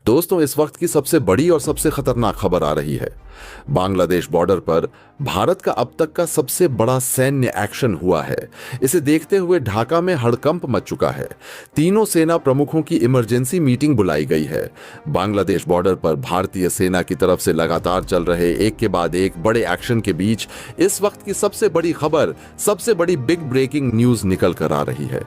दोस्तों, इस वक्त की सबसे बड़ी और सबसे खतरनाक खबर आ रही है। बांग्लादेश बॉर्डर पर भारत का अब तक का सबसे बड़ा सैन्य एक्शन हुआ है। इसे देखते हुए ढाका में हड़कंप मच चुका है। तीनों सेना प्रमुखों की इमरजेंसी मीटिंग बुलाई गई है। बांग्लादेश बॉर्डर पर भारतीय सेना की तरफ से लगातार चल रहे एक के बाद एक बड़े एक्शन के बीच इस वक्त की सबसे बड़ी खबर, सबसे बड़ी बिग ब्रेकिंग न्यूज निकल कर आ रही है।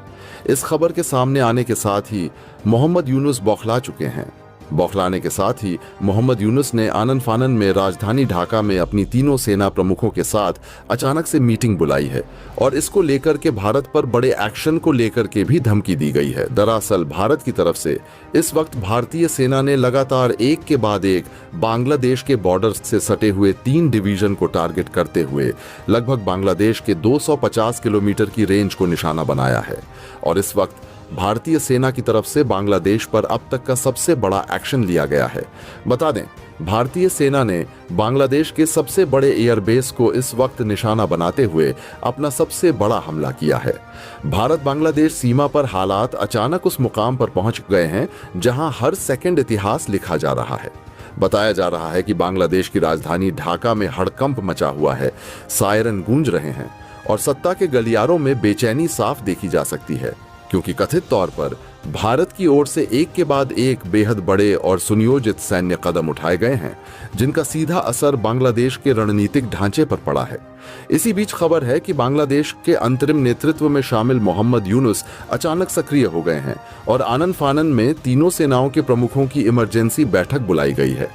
इस खबर के सामने आने के साथ ही मोहम्मद यूनुस बौखला चुके हैं। बौखलाने के साथ ही मोहम्मद यूनुस ने आनन फानन में राजधानी ढाका में अपनी तीनों सेना प्रमुखों के साथ अचानक से मीटिंग बुलाई है और इसको लेकर के भारत पर बड़े एक्शन को लेकर के भी धमकी दी गई है। दरअसल भारत की तरफ से इस वक्त भारतीय सेना ने लगातार एक के बाद एक बांग्लादेश के बॉर्डर से सटे हुए 3 डिवीजन को टारगेट करते हुए लगभग बांग्लादेश के 250 किलोमीटर की रेंज को निशाना बनाया है। और इस वक्त भारतीय सेना की तरफ से बांग्लादेश पर अब तक का सबसे बड़ा एक्शन लिया गया है। बता दें, भारतीय सेना ने बांग्लादेश के सबसे बड़े एयरबेस को इस वक्त निशाना बनाते हुए अपना सबसे बड़ा हमला किया है। भारत बांग्लादेश सीमा पर हालात अचानक उस मुकाम पर पहुंच गए हैं जहां हर सेकंड इतिहास लिखा जा रहा है। बताया जा रहा है कि बांग्लादेश की राजधानी ढाका में हड़कंप मचा हुआ है। सायरन गूंज रहे हैं और सत्ता के गलियारों में बेचैनी साफ देखी जा सकती है, क्योंकि कथित तौर पर भारत की ओर से एक के बाद एक बेहद बड़े और सुनियोजित सैन्य कदम उठाए गए हैं, जिनका सीधा असर बांग्लादेश के रणनीतिक ढांचे पर पड़ा है। इसी बीच खबर है कि बांग्लादेश के अंतरिम नेतृत्व में शामिल मोहम्मद यूनुस अचानक सक्रिय हो गए हैं और आनन फानन में तीनों सेनाओं के प्रमुखों की इमरजेंसी बैठक बुलाई गई है,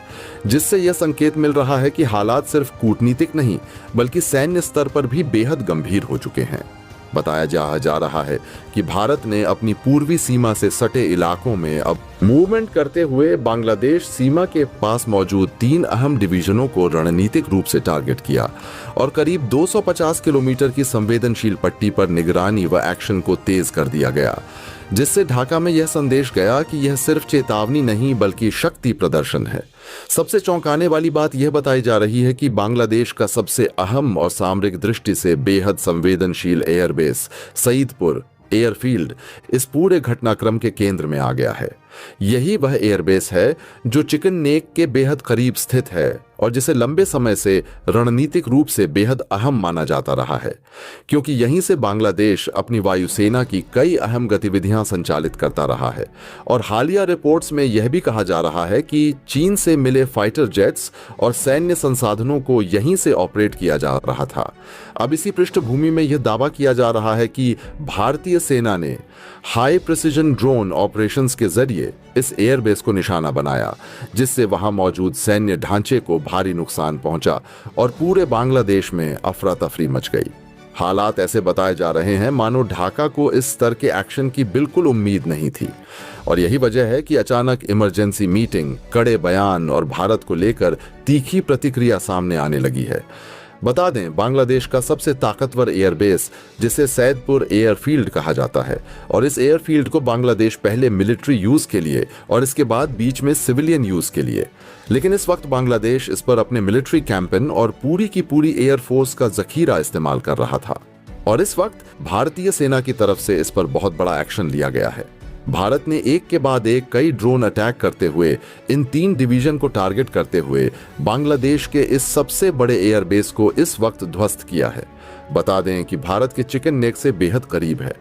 जिससे यह संकेत मिल रहा है कि हालात सिर्फ कूटनीतिक नहीं बल्कि सैन्य स्तर पर भी बेहद गंभीर हो चुके हैं। बताया जा रहा है कि भारत ने अपनी पूर्वी सीमा से सटे इलाकों में अब मूवमेंट करते हुए बांग्लादेश सीमा के पास मौजूद 3 अहम डिवीजनों को रणनीतिक रूप से टारगेट किया और करीब 250 किलोमीटर की संवेदनशील पट्टी पर निगरानी व एक्शन को तेज कर दिया गया, जिससे ढाका में यह संदेश गया कि यह सिर्फ चेतावनी नहीं बल्कि शक्ति प्रदर्शन है। सबसे चौंकाने वाली बात यह बताई जा रही है कि बांग्लादेश का सबसे अहम और सामरिक दृष्टि से बेहद संवेदनशील एयरबेस सईदपुर एयरफील्ड इस पूरे घटनाक्रम के केंद्र में आ गया है। यही वह एयरबेस है जो चिकन नेक के बेहद करीब स्थित है और जिसे लंबे समय से रणनीतिक रूप से बेहद अहम माना जाता रहा है, क्योंकि यहीं से बांग्लादेश अपनी वायुसेना की कई अहम गतिविधियां संचालित करता रहा है। और हालिया रिपोर्ट्स में यह भी कहा जा रहा है कि चीन से मिले फाइटर जेट्स और सैन्य संसाधनों को यहीं से ऑपरेट किया जा रहा था। अब इसी पृष्ठभूमि में यह दावा किया जा रहा है कि भारतीय सेना ने हाई प्रिसिजन ड्रोन ऑपरेशंस के जरिए इस एयरबेस को निशाना बनाया, जिससे वहां मौजूद सैन्य ढांचे को भारी नुकसान पहुंचा और पूरे बांग्लादेश में अफरा तफरी मच गई। हालात ऐसे बताए जा रहे हैं मानो ढाका को इस स्तर के एक्शन की बिल्कुल उम्मीद नहीं थी और यही वजह है कि अचानक इमरजेंसी मीटिंग, कड़े बयान और भारत को लेकर तीखी प्रतिक्रिया सामने आने लगी है। बता दें, बांग्लादेश का सबसे ताकतवर एयरबेस जिसे सैदपुर एयरफील्ड कहा जाता है और इस एयरफील्ड को बांग्लादेश पहले मिलिट्री यूज के लिए और इसके बाद बीच में सिविलियन यूज के लिए, लेकिन इस वक्त बांग्लादेश इस पर अपने मिलिट्री कैंपेन और पूरी की पूरी एयरफोर्स का जखीरा इस्तेमाल कर रहा था। और इस वक्त भारतीय सेना की तरफ से इस पर बहुत बड़ा एक्शन लिया गया है। भारत ने एक के बाद एक कई ड्रोन अटैक करते हुए इन 3 डिवीजन को टारगेट करते हुए बांग्लादेश के इस सबसे बड़े एयरबेस को इस वक्त ध्वस्त किया है। बता दें कि भारत के चिकन नेक से बेहद करीब है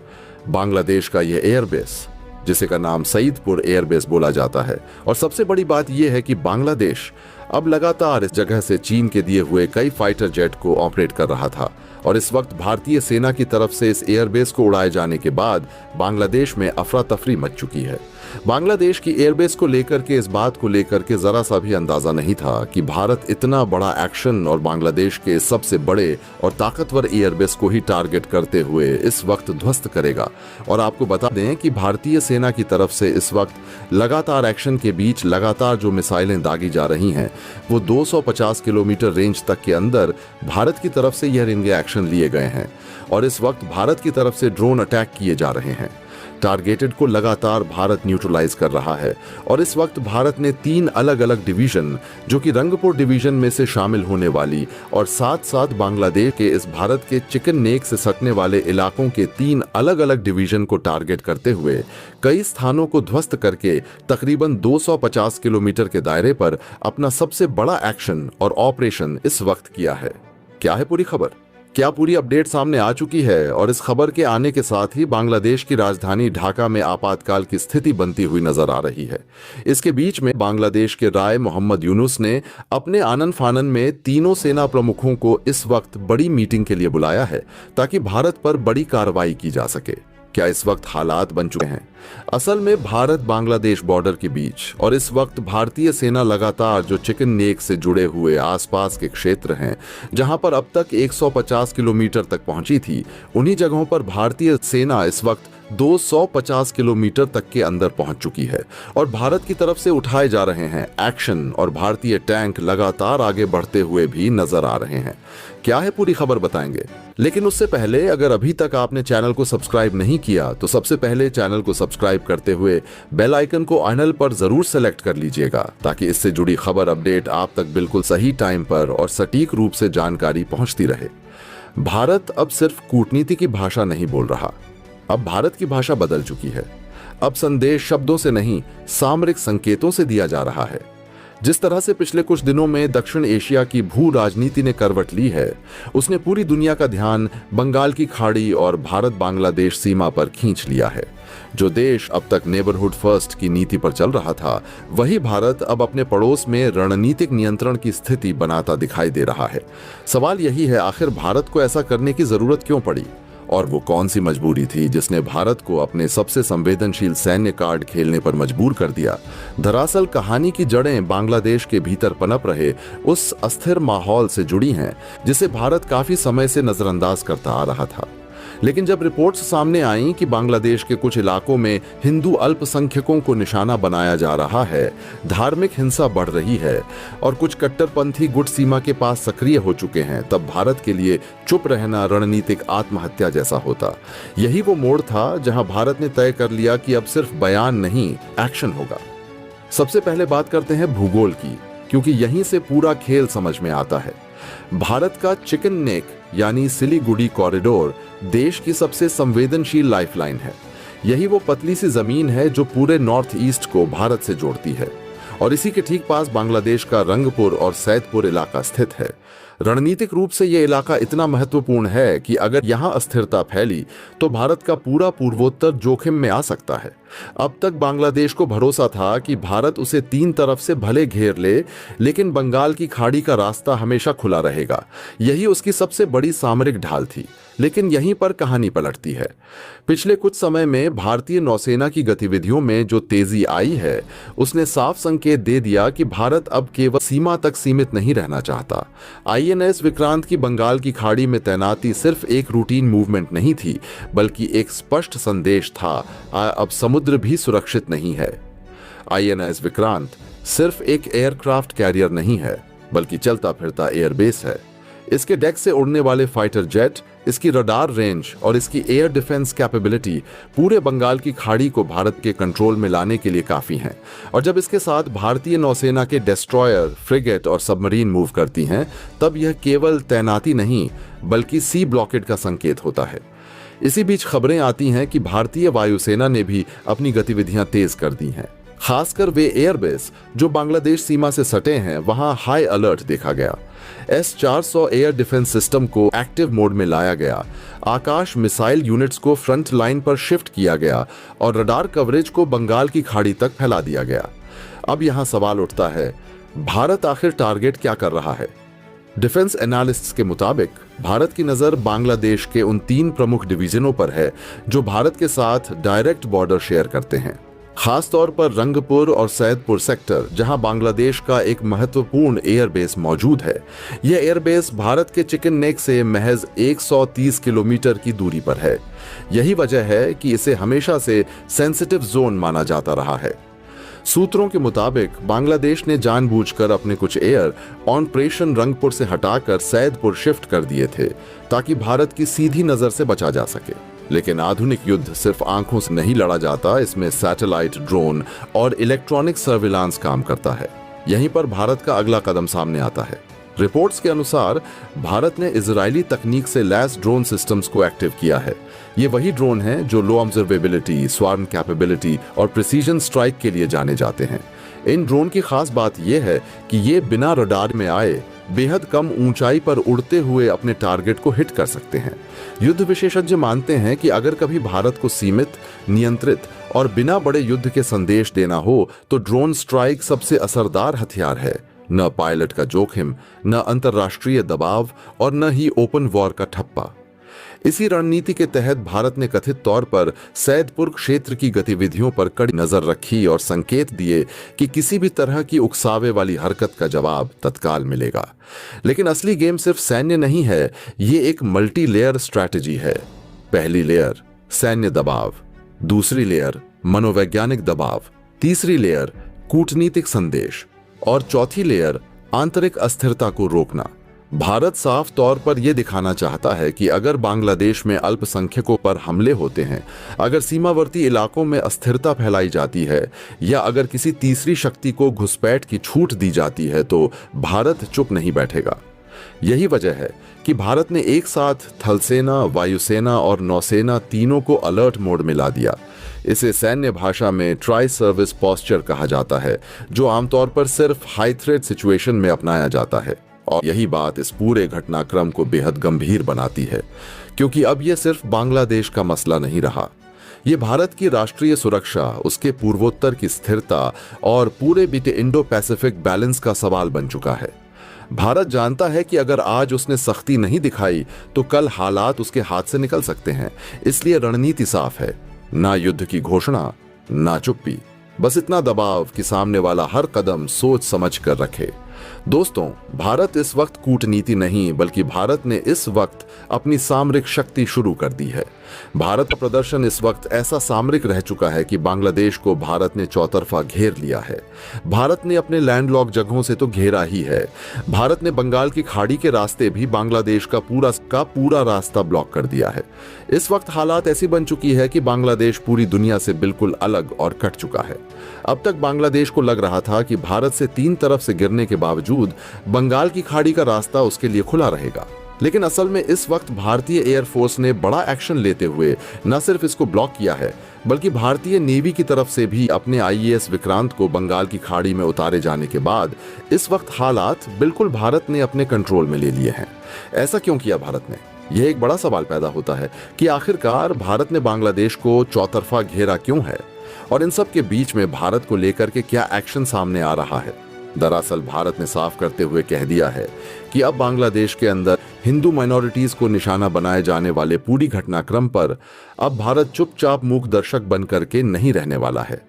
बांग्लादेश का यह एयरबेस, जिसे का नाम सईदपुर एयरबेस बोला जाता है। और सबसे बड़ी बात यह है कि बांग्लादेश अब लगातार इस जगह से चीन के दिए हुए कई फाइटर जेट को ऑपरेट कर रहा था और इस वक्त भारतीय सेना की तरफ से इस एयरबेस को उड़ाए जाने के बाद बांग्लादेश में अफरा तफरी मच चुकी है। बांग्लादेश की एयरबेस को लेकर के, इस बात को लेकर के जरा सा भी अंदाजा नहीं था कि भारत इतना बड़ा एक्शन और बांग्लादेश के सबसे बड़े और ताकतवर एयरबेस को ही टारगेट करते हुए इस वक्त ध्वस्त करेगा। और आपको बता दें कि भारतीय सेना की तरफ से इस वक्त लगातार एक्शन के बीच लगातार जो मिसाइलें दागी जा रही हैं वो 250 किलोमीटर रेंज तक के अंदर भारत की तरफ से यह रेंगे एक्शन लिए गए हैं और इस वक्त भारत की तरफ से ड्रोन अटैक किए जा रहे हैं। टारगेटेड को लगातार भारत न्यूट्रलाइज कर रहा है और इस वक्त भारत ने 3 अलग अलग डिवीजन, जो कि रंगपुर डिवीजन में से शामिल होने वाली और साथ साथ बांग्लादेश के इस भारत के चिकन नेक से सटने वाले इलाकों के 3 अलग अलग डिवीजन को टारगेट करते हुए कई स्थानों को ध्वस्त करके तकरीबन 250 किलोमीटर के दायरे पर अपना सबसे बड़ा एक्शन और ऑपरेशन इस वक्त किया है। क्या है पूरी खबर? क्या पूरी अपडेट सामने आ चुकी है? और इस खबर के आने के साथ ही बांग्लादेश की राजधानी ढाका में आपातकाल की स्थिति बनती हुई नजर आ रही है। इसके बीच में बांग्लादेश के राय मोहम्मद यूनुस ने अपने आनन फानन में तीनों सेना प्रमुखों को इस वक्त बड़ी मीटिंग के लिए बुलाया है ताकि भारत पर बड़ी कार्रवाई की जा सके। क्या इस वक्त हालात बन चुके हैं? असल में भारत बांग्लादेश बॉर्डर के बीच और इस वक्त भारतीय सेना लगातार जो चिकन नेक से जुड़े हुए आसपास के क्षेत्र हैं, जहां पर अब तक 150 किलोमीटर तक पहुंची थी, उन्हीं जगहों पर भारतीय सेना इस वक्त 250 किलोमीटर तक के अंदर पहुंच चुकी है और भारत की तरफ से उठाए जा रहे हैं एक्शन और भारतीय टैंक लगातार आगे बढ़ते हुए भी नजर आ रहे हैं। क्या है पूरी खबर बताएंगे, लेकिन उससे पहले अगर अभी तक आपने चैनल को सब्सक्राइब नहीं किया तो सबसे पहले चैनल को सब्सक्राइब करते हुए बेल आइकन को ऑल पर जरूर सेलेक्ट कर लीजिएगा ताकि इससे जुड़ी खबर अपडेट आप तक बिल्कुल सही टाइम पर और सटीक रूप से जानकारी पहुंचती रहे। भारत अब सिर्फ कूटनीति की भाषा नहीं बोल रहा, अब भारत की भाषा बदल चुकी है। अब संदेश शब्दों से नहीं, सामरिक संकेतों से दिया जा रहा है। जिस तरह से पिछले कुछ दिनों में दक्षिण एशिया की भू राजनीति ने करवट ली है, उसने पूरी दुनिया का ध्यान बंगाल की खाड़ी और भारत बांग्लादेश सीमा पर खींच लिया है। जो देश अब तक नेबरहुड फर्स्ट की नीति पर चल रहा था, वही भारत अब अपने पड़ोस में रणनीतिक नियंत्रण की स्थिति बनाता दिखाई दे रहा है। सवाल यही है, आखिर भारत को ऐसा करने की जरूरत क्यों पड़ी और वो कौन सी मजबूरी थी जिसने भारत को अपने सबसे संवेदनशील सैन्य कार्ड खेलने पर मजबूर कर दिया? दरअसल कहानी की जड़ें बांग्लादेश के भीतर पनप रहे उस अस्थिर माहौल से जुड़ी हैं जिसे भारत काफी समय से नजरअंदाज करता आ रहा था। लेकिन जब रिपोर्ट्स सामने आईं कि बांग्लादेश के कुछ इलाकों में हिंदू अल्पसंख्यकों को निशाना बनाया जा रहा है, धार्मिक हिंसा बढ़ रही है और कुछ कट्टरपंथी गुट सीमा के पास सक्रिय हो चुके हैं, तब भारत के लिए चुप रहना रणनीतिक आत्महत्या जैसा होता। यही वो मोड़ था जहां भारत ने तय कर लिया कि अब सिर्फ बयान नहीं, एक्शन होगा। सबसे पहले बात करते हैं भूगोल की, क्योंकि यहीं से पूरा खेल समझ में आता है। भारत का चिकन नेक यानी सिलीगुड़ी कॉरिडोर देश की सबसे संवेदनशील लाइफलाइन है। यही वो पतली सी जमीन है जो पूरे नॉर्थ ईस्ट को भारत से जोड़ती है और इसी के ठीक पास बांग्लादेश का रंगपुर और सैदपुर इलाका स्थित है। रणनीतिक रूप से यह इलाका इतना महत्वपूर्ण है कि अगर यहां अस्थिरता फैली तो भारत का पूरा पूर्वोत्तर जोखिम में आ सकता है। अब तक बांग्लादेश को भरोसा था कि भारत उसे 3 तरफ से भले घेर ले, लेकिन बंगाल की खाड़ी का रास्ता हमेशा खुला रहेगा। यही उसकी सबसे बड़ी सामरिक ढाल थी। लेकिन यहीं पर कहानी पलटती है। पिछले कुछ समय में भारतीय नौसेना की गतिविधियों में जो तेजी आई है, उसने साफ संकेत दे दिया कि भारत अब केवल सीमा तक सीमित नहीं रहना चाहता। INS विक्रांत की बंगाल की खाड़ी में तैनाती सिर्फ एक रूटीन मूवमेंट नहीं थी, बल्कि एक स्पष्ट संदेश था, अब समुद्र भी सुरक्षित नहीं है। INS विक्रांत सिर्फ एक एयरक्राफ्ट कैरियर नहीं है, बल्कि चलता फिरता एयरबेस है। इसके डेक से उड़ने वाले फाइटर जेट, इसकी रडार रेंज और इसकी एयर डिफेंस कैपेबिलिटी पूरे बंगाल की खाड़ी को भारत के कंट्रोल में लाने के लिए काफी हैं। और जब इसके साथ भारतीय नौसेना के डेस्ट्रॉयर, फ्रिगेट और सबमरीन मूव करती हैं, तब यह केवल तैनाती नहीं बल्कि सी ब्लॉकेड का संकेत होता है। इसी बीच खबरें आती हैं कि भारतीय वायुसेना ने भी अपनी गतिविधियां तेज कर दी हैं। खासकर वे एयरबेस जो बांग्लादेश सीमा से सटे हैं, वहां हाई अलर्ट देखा गया। S-400 एयर डिफेंस सिस्टम को एक्टिव मोड में लाया गया, आकाश मिसाइल यूनिट्स को फ्रंट लाइन पर शिफ्ट किया गया और रडार कवरेज को बंगाल की खाड़ी तक फैला दिया गया। अब यहां सवाल उठता है, भारत आखिर टारगेट क्या कर रहा है? डिफेंस एनालिस्ट्स के मुताबिक भारत की नजर बांग्लादेश के उन 3 प्रमुख डिवीजनों पर है जो भारत के साथ डायरेक्ट बॉर्डर शेयर करते हैं। खास तौर पर रंगपुर और सैदपुर सेक्टर, जहां बांग्लादेश का एक महत्वपूर्ण एयरबेस मौजूद है। यह एयरबेस भारत के चिकन नेक से महज 130 किलोमीटर की दूरी पर है। यही वजह है कि इसे हमेशा से सेंसिटिव जोन माना जाता रहा है। सूत्रों के मुताबिक बांग्लादेश ने जानबूझकर अपने कुछ एयर ऑपरेशन रंगपुर से हटाकर सैदपुर शिफ्ट कर दिए थे ताकि भारत की सीधी नजर से बचा जा सके। लेकिन आधुनिक युद्ध सिर्फ आंखों से नहीं लड़ा जाता, इसमें सैटेलाइट, ड्रोन और इलेक्ट्रॉनिक सर्विलांस काम करता है। यहीं पर भारत का अगला कदम सामने आता है। रिपोर्ट्स के अनुसार भारत ने इजरायली तकनीक से लैस ड्रोन सिस्टम्स को एक्टिव किया है। ये वही ड्रोन हैं जो लो ऑब्जर्वेबिलिटी, स्वार्म कैपेबिलिटी और प्रिसीजन स्ट्राइक के लिए जाने जाते हैं। इन ड्रोन की खास बात यह है कि ये बिना रडार में आए बेहद कम ऊंचाई पर उड़ते हुए अपने टारगेट को हिट कर सकते हैं। युद्ध विशेषज्ञ मानते हैं कि अगर कभी भारत को सीमित, नियंत्रित और बिना बड़े युद्ध के संदेश देना हो तो ड्रोन स्ट्राइक सबसे असरदार हथियार है। न पायलट का जोखिम, न अंतर्राष्ट्रीय दबाव और न ही ओपन वॉर का ठप्पा। इसी रणनीति के तहत भारत ने कथित तौर पर सैदपुर क्षेत्र की गतिविधियों पर कड़ी नजर रखी और संकेत दिए कि किसी भी तरह की उकसावे वाली हरकत का जवाब तत्काल मिलेगा। लेकिन असली गेम सिर्फ सैन्य नहीं है, ये एक मल्टी लेयर स्ट्रैटेजी है। पहली लेयर सैन्य दबाव, दूसरी लेयर मनोवैज्ञानिक दबाव, तीसरी लेयर कूटनीतिक संदेश और चौथी लेयर आंतरिक अस्थिरता को रोकना। भारत साफ तौर पर यह दिखाना चाहता है कि अगर बांग्लादेश में अल्पसंख्यकों पर हमले होते हैं, अगर सीमावर्ती इलाकों में अस्थिरता फैलाई जाती है या अगर किसी तीसरी शक्ति को घुसपैठ की छूट दी जाती है तो भारत चुप नहीं बैठेगा। यही वजह है कि भारत ने एक साथ थलसेना, वायुसेना और नौसेना तीनों को अलर्ट मोड में ला दिया। इसे सैन्य भाषा में ट्राई सर्विस पोस्चर कहा जाता है, जो आमतौर पर सिर्फ हाई थ्रेट सिचुएशन में अपनाया जाता है। और यही बात इस पूरे घटनाक्रम को बेहद गंभीर बनाती है, क्योंकि अब यह सिर्फ बांग्लादेश का मसला नहीं रहा। ये भारत की राष्ट्रीय सुरक्षा, उसके पूर्वोत्तर की स्थिरता और पूरे बीते इंडो पैसिफिक बैलेंस का सवाल बन चुका है। भारत जानता है कि अगर आज उसने सख्ती नहीं दिखाई तो कल हालात उसके हाथ से निकल सकते हैं। इसलिए रणनीति साफ है, ना युद्ध की घोषणा, ना चुप्पी, बस इतना दबाव कि सामने वाला हर कदम सोच समझ कर रखे। दोस्तों, भारत इस वक्त कूटनीति नहीं, बल्कि भारत ने इस वक्त अपनी सामरिक शक्ति शुरू कर दी है। भारत का प्रदर्शन इस वक्त ऐसा सामरिक रह चुका है कि बांग्लादेश को भारत ने चौतरफा घेर लिया है। भारत ने अपने लैंडलॉक जगहों से तो घेरा ही है, भारत ने बंगाल की खाड़ी के रास्ते भी बांग्लादेश का पूरा रास्ता ब्लॉक कर दिया है। इस वक्त हालात ऐसी बन चुकी है कि बांग्लादेश पूरी दुनिया से बिल्कुल अलग और कट चुका है। अब तक बांग्लादेश को लग रहा था कि भारत से 3 तरफ से गिरने के बावजूद बंगाल की खाड़ी का रास्ता उसके लिए खुला रहेगा। लेकिन असल में इस वक्त भारतीय एयरफोर्स ने बड़ा एक्शन लेते हुए न सिर्फ इसको ब्लॉक किया है, बल्कि भारतीय नेवी की तरफ से भी अपने आईएएस विक्रांत को बंगाल की खाड़ी में उतारे जाने के बाद इस वक्त हालात बिल्कुल भारत ने अपने कंट्रोल में ले लिए हैं। ऐसा क्यों किया भारत ने? यह एक बड़ा सवाल पैदा होता है कि आखिरकार भारत ने बांग्लादेश को चौतरफा घेरा क्यों है, और इन सब के बीच में भारत को लेकर के क्या एक्शन सामने आ रहा है। दरअसल भारत ने साफ करते हुए कह दिया है कि अब बांग्लादेश के अंदर हिंदू माइनॉरिटीज को निशाना बनाए जाने वाले पूरी घटनाक्रम पर अब भारत चुपचाप मूक दर्शक बन करके नहीं रहने वाला है।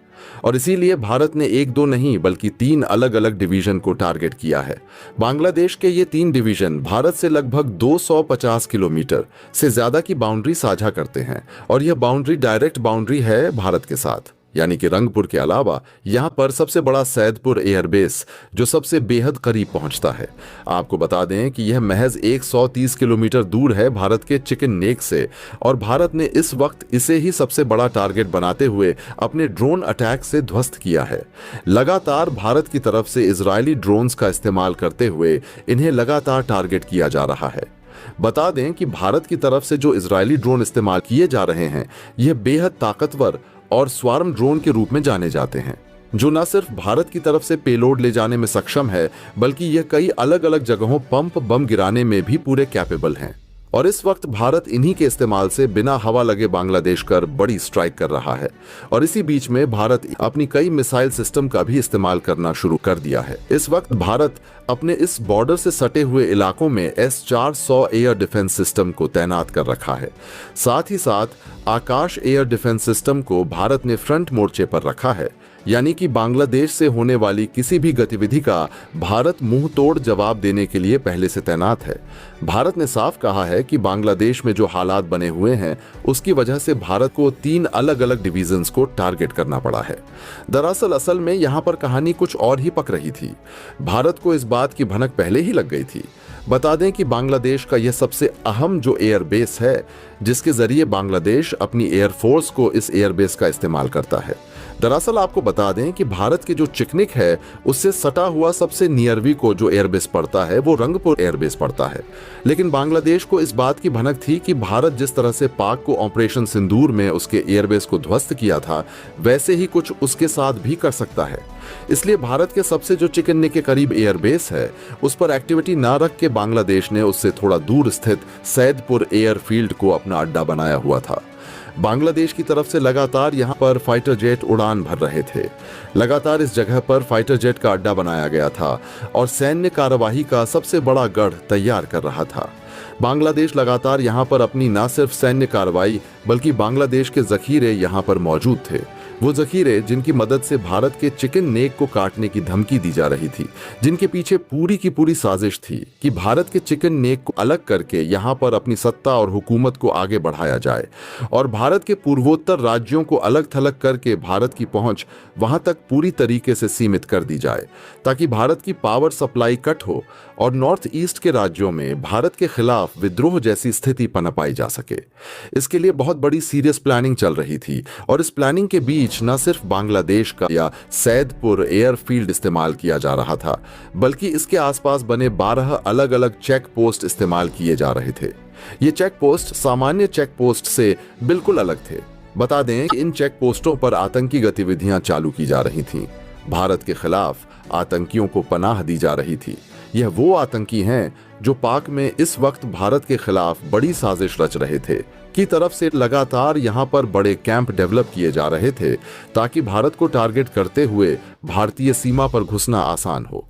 और इसीलिए भारत ने 1-2 नहीं बल्कि 3 अलग अलग डिवीजन को टारगेट किया है। बांग्लादेश के ये 3 डिवीजन भारत से लगभग 250 किलोमीटर से ज्यादा की बाउंड्री साझा करते हैं, और यह बाउंड्री डायरेक्ट बाउंड्री है भारत के साथ। यानी कि रंगपुर के अलावा यहां पर सबसे बड़ा सैदपुर एयरबेस जो सबसे बेहद करीब पहुंचता है। आपको बता दें कि यह महज 130 किलोमीटर दूर है भारत के चिकन नेक से, और भारत ने इस वक्त इसे ही सबसे बड़ा टारगेट बनाते हुए अपने ड्रोन अटैक से ध्वस्त किया है। लगातार भारत की तरफ से इजरायली ड्रोन्स का इस्तेमाल करते हुए इन्हें लगातार टारगेट किया जा रहा है। बता दें कि भारत की तरफ से जो इजरायली ड्रोन इस्तेमाल किए जा रहे हैं, यह बेहद ताकतवर और स्वार्म ड्रोन के रूप में जाने जाते हैं, जो न सिर्फ भारत की तरफ से पेलोड ले जाने में सक्षम है, बल्कि यह कई अलग अलग जगहों पंप बम गिराने में भी पूरे कैपेबल हैं। और इस वक्त भारत इन्हीं के इस्तेमाल से बिना हवा लगे बांग्लादेश कर बड़ी स्ट्राइक कर रहा है। और इसी बीच में भारत अपनी कई मिसाइल सिस्टम का भी इस्तेमाल करना शुरू कर दिया है। इस वक्त भारत अपने इस बॉर्डर से सटे हुए इलाकों में S-400 एयर डिफेंस सिस्टम को तैनात कर रखा है। साथ ही साथ आकाश एयर डिफेंस सिस्टम को भारत ने फ्रंट मोर्चे पर रखा है। यानी कि बांग्लादेश से होने वाली किसी भी गतिविधि का भारत मुंह तोड़ जवाब देने के लिए पहले से तैनात है। भारत ने साफ कहा है कि बांग्लादेश में जो हालात बने हुए हैं उसकी वजह से भारत को 3 अलग अलग डिवीजन्स को टारगेट करना पड़ा है। दरअसल असल में यहां पर कहानी कुछ और ही पक रही थी। भारत को इस बात की भनक पहले ही लग गई थी। बता दें कि बांग्लादेश का यह सबसे अहम जो एयरबेस है, जिसके जरिए बांग्लादेश अपनी एयरफोर्स को इस एयरबेस का इस्तेमाल करता है। दरअसल आपको बता दें कि भारत के जो चिकनिक है उससे सटा हुआ सबसे नियरवी को जो एयरबेस पड़ता है वो रंगपुर एयरबेस पड़ता है। लेकिन बांग्लादेश को इस बात की भनक थी कि भारत जिस तरह से पाक को ऑपरेशन सिंदूर में उसके एयरबेस को ध्वस्त किया था, वैसे ही कुछ उसके साथ भी कर सकता है। इसलिए भारत के सबसे जो चिकन्ने के करीब एयरबेस है उस पर एक्टिविटी ना रख के बांग्लादेश ने उससे थोड़ा दूर स्थित सैदपुर एयरफील्ड को अपना अड्डा बनाया हुआ था। बांग्लादेश की तरफ से लगातार यहां पर फाइटर जेट उड़ान भर रहे थे। लगातार इस जगह पर फाइटर जेट का अड्डा बनाया गया था और सैन्य कार्यवाही का सबसे बड़ा गढ़ तैयार कर रहा था। बांग्लादेश लगातार यहां पर अपनी न सिर्फ सैन्य कार्रवाई बल्कि बांग्लादेश के जखीरे यहां पर मौजूद थे। वो जखीरे जिनकी मदद से भारत के चिकन नेक को काटने की धमकी दी जा रही थी, जिनके पीछे पूरी की पूरी साजिश थी कि भारत के चिकन नेक को अलग करके यहां पर अपनी सत्ता और हुकूमत को आगे बढ़ाया जाए और भारत के पूर्वोत्तर राज्यों को अलग थलग करके भारत की पहुंच वहां तक पूरी तरीके से सीमित कर दी जाए, ताकि भारत की पावर सप्लाई कट हो और नॉर्थ ईस्ट के राज्यों में भारत के खिलाफ विद्रोह जैसी स्थिति पनपाई जा सके। इसके लिए बहुत बड़ी सीरियस प्लानिंग चल रही थी और इस प्लानिंग के बीच न सिर्फ बांग्लादेश का या सैदपुर एयरफील्ड इस्तेमाल किया जा रहा था, बल्कि इसके आसपास बने 12 अलग अलग चेक पोस्ट इस्तेमाल किए जा रहे थे। ये चेक पोस्ट सामान्य चेक पोस्ट से बिल्कुल अलग थे। बता दें कि इन चेक पोस्टों पर आतंकी गतिविधियां चालू की जा रही थीं। भारत के खिलाफ आतंकियों को पनाह दी जा रही थी। यह वो आतंकी हैं जो पाक में इस वक्त भारत के खिलाफ बड़ी साजिश रच रहे थे की तरफ से लगातार यहां पर बड़े कैंप डेवलप किए जा रहे थे ताकि भारत को टारगेट करते हुए भारतीय सीमा पर घुसना आसान हो।